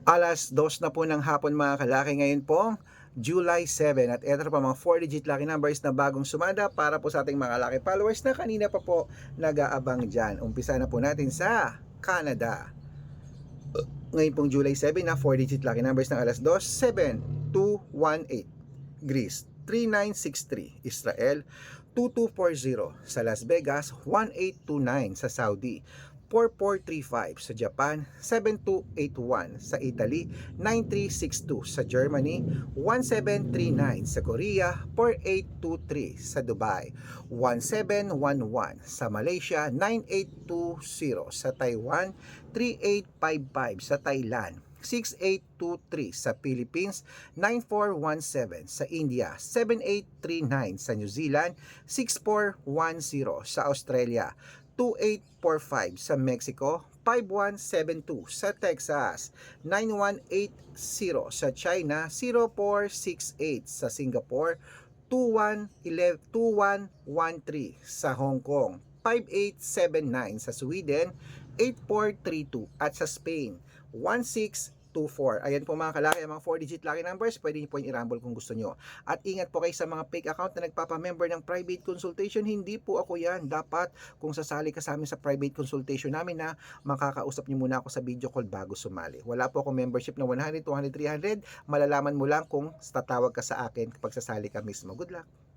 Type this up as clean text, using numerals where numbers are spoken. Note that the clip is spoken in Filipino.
2:00 na po ng hapon mga kalaki, ngayon po July 7 at eto pa mga 4-digit lucky numbers na bagong sumada para po sa ating mga lucky followers na kanina pa po nag-aabang dyan. Umpisa na po natin sa Canada. Ngayon pong July 7 na 4-digit lucky numbers ng alas 2, 7, 2, 1, 8. Greece 3963, Israel 2240, sa Las Vegas 1829, sa Saudi 4435, sa Japan 7281, sa Italy 9362, sa Germany 1739, sa Korea 4823, sa Dubai 1711, sa Malaysia 9820, sa Taiwan 3855, sa Thailand 6823, sa Philippines 9417, sa India 7839, sa New Zealand 6410, sa Australia 2845, sa Mexico 5172, sa Texas 9180, sa China 0468, sa Singapore 2113, sa Hong Kong 5879, sa Sweden 8432, at sa Spain 1624. Ayan po mga kalaki, ang mga 4-digit lucky numbers, pwede niyo po yung i-rumble kung gusto nyo. At ingat po kayo sa mga fake account na nagpapamember ng private consultation. Hindi po ako yan. Dapat kung sasali ka sa amin sa private consultation namin na makakausap niyo muna ako sa video call bago sumali. Wala po akong membership na 100, 200, 300. Malalaman mo lang kung tatawag ka sa akin kapag sasali ka mismo. Good luck!